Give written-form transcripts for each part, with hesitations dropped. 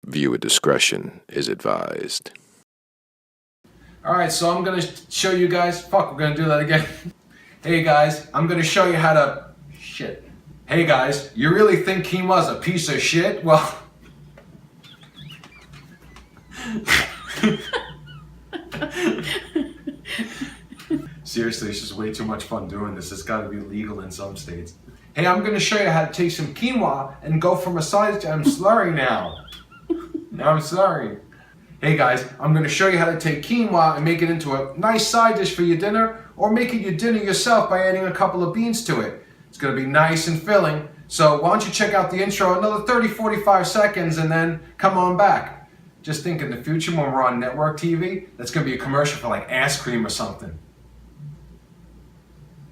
Viewer discretion is advised. Alright, so I'm gonna show you guys, we're gonna do that again. Hey guys, I'm gonna show you how to, Hey guys, you really think quinoa's a piece of shit? Well, seriously, it's just way too much fun doing this. It's gotta be legal in some states. Hey, I'm gonna show you how to take some quinoa and go from a side to, I'm slurring now. Now I'm slurring. Hey guys, I'm gonna show you how to take quinoa and make it into a nice side dish for your dinner, or make it your dinner yourself by adding a couple of beans to it. It's gonna be nice and filling. So why don't you check out the intro another 30-45 seconds and then come on back. Just think in the future when we're on network TV, that's gonna be a commercial for like ice cream or something.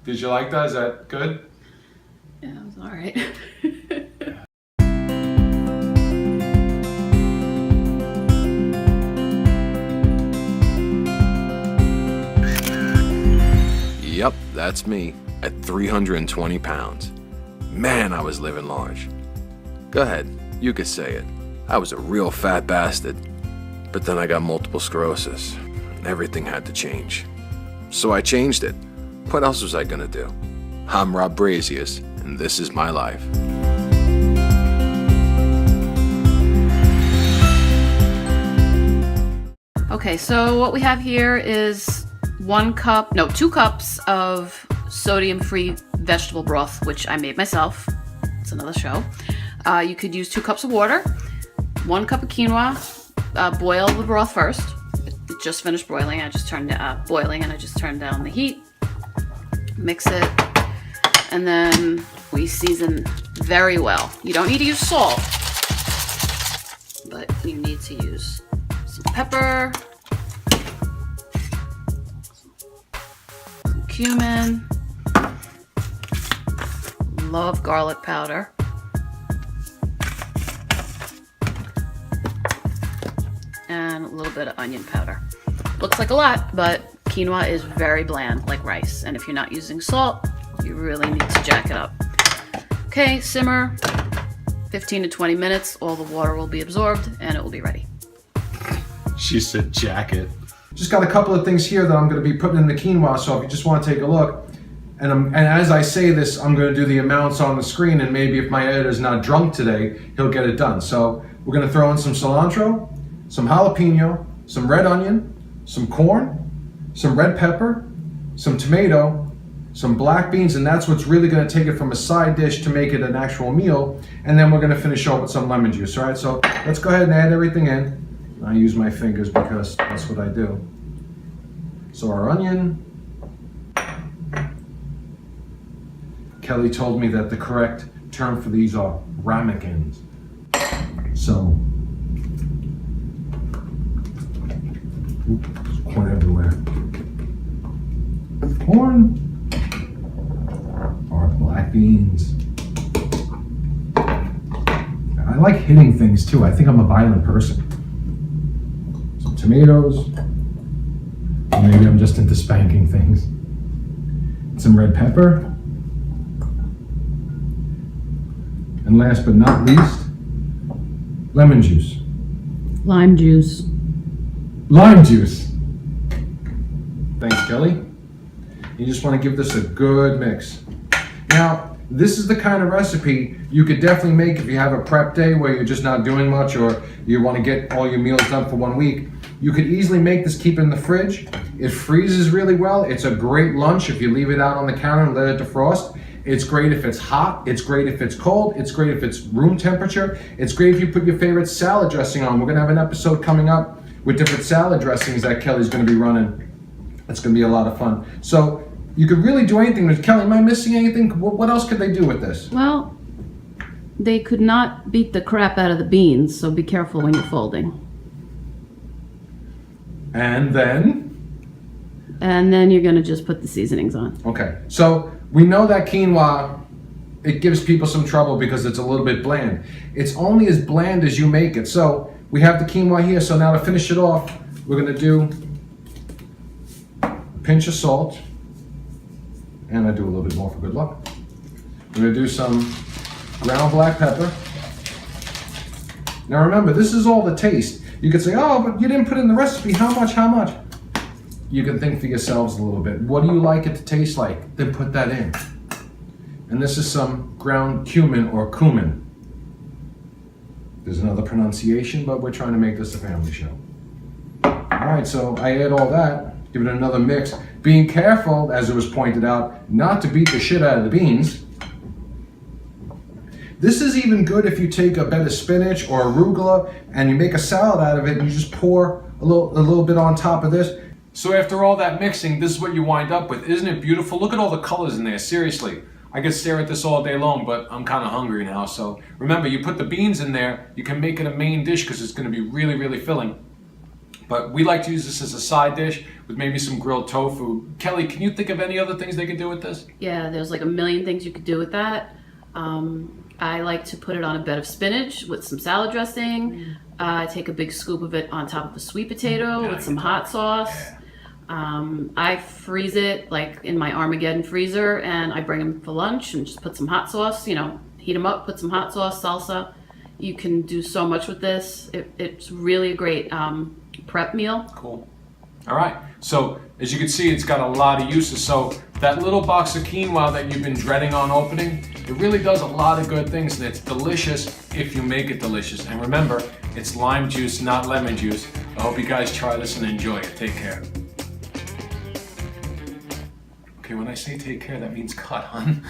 Did you like that? Is that good? Yeah, it was all right. Yep, that's me at 320 pounds. Man, I was living large. Go ahead, you could say it. I was a real fat bastard. But then I got multiple sclerosis. Everything had to change. So I changed it. What else was I gonna do? I'm Rob Brazius, and this is my life. Okay, so what we have here is 2 cups of sodium-free vegetable broth, which I made myself. It's another show. You could use 2 cups of water, 1 cup of quinoa. Boil the broth first. It just finished boiling. I just turned down the heat. Mix it, and then we season very well. You don't need to use salt, but you need to use some pepper, some cumin, love garlic powder, and a little bit of onion powder. Looks like a lot, but quinoa is very bland, like rice. And if you're not using salt, you really need to jack it up. Okay, simmer 15 to 20 minutes. All the water will be absorbed and it will be ready. She said jack it. Just got a couple of things here that I'm going to be putting in the quinoa, so if you just want to take a look. And as I say this, I'm going to do the amounts on the screen, and maybe if my editor's not drunk today, he'll get it done. So we're going to throw in some cilantro, some jalapeno, some red onion, some corn, some red pepper, some tomato, some black beans, and that's what's really going to take it from a side dish to make it an actual meal. And then we're going to finish off with some lemon juice. All right, so let's go ahead and add everything in. I use my fingers because that's what I do. So our onion. Kelly told me that the correct term for these are ramekins. So, there's corn everywhere. Corn or black beans. I like hitting things too. I think I'm a violent person. Some tomatoes. Or maybe I'm just into spanking things. Some red pepper. And last but not least, lemon juice. Lime juice. Lime juice. Thanks, Kelly. You just want to give this a good mix. Now, this is the kind of recipe you could definitely make if you have a prep day where you're just not doing much, or you want to get all your meals done for 1 week. You could easily make this, keep it in the fridge. It freezes really well. It's a great lunch if you leave it out on the counter and let it defrost. It's great if it's hot. It's great if it's cold. It's great if it's room temperature. It's great if you put your favorite salad dressing on. We're gonna have an episode coming up with different salad dressings that Kelly's gonna be running. It's gonna be a lot of fun. So you could really do anything with Kelly. Am I missing anything? What else could they do with this? Well, they could not beat the crap out of the beans, so be careful when you're folding. And then? And then you're gonna just put the seasonings on. Okay, so we know that quinoa, it gives people some trouble because it's a little bit bland. It's only as bland as you make it. So we have the quinoa here, so now to finish it off, we're gonna do a pinch of salt, and I do a little bit more for good luck. We're gonna do some ground black pepper, Now remember, this is all the taste. You could say, oh, but you didn't put in the recipe. How much? How much? You can think for yourselves a little bit. What do you like it to taste like? Then put that in. And this is some ground cumin or cumin. There's another pronunciation, but we're trying to make this a family show. All right, so I add all that, give it another mix. Being careful, as it was pointed out, not to beat the shit out of the beans. This is even good if you take a bed of spinach or arugula and you make a salad out of it and you just pour a little bit on top of this. So after all that mixing, this is what you wind up with. Isn't it beautiful? Look at all the colors in there, seriously. I could stare at this all day long, but I'm kind of hungry now. So remember, you put the beans in there, you can make it a main dish because it's going to be really, really filling. But we like to use this as a side dish with maybe some grilled tofu. Kelly, can you think of any other things they could do with this? Yeah, there's like a million things you could do with that. I like to put it on a bed of spinach with some salad dressing. I take a big scoop of it on top of a sweet potato with some hot sauce. I freeze it like in my Armageddon freezer, and I bring them for lunch and just put some hot sauce, you know, heat them up, put some hot sauce, salsa. You can do so much with this. It's really a great prep meal. Cool. All right. So as you can see, it's got a lot of uses. So that little box of quinoa that you've been dreading on opening, it really does a lot of good things, and it's delicious if you make it delicious. And remember, it's lime juice, not lemon juice. I hope you guys try this and enjoy it. Take care. Okay, when I say take care, that means cut, hun.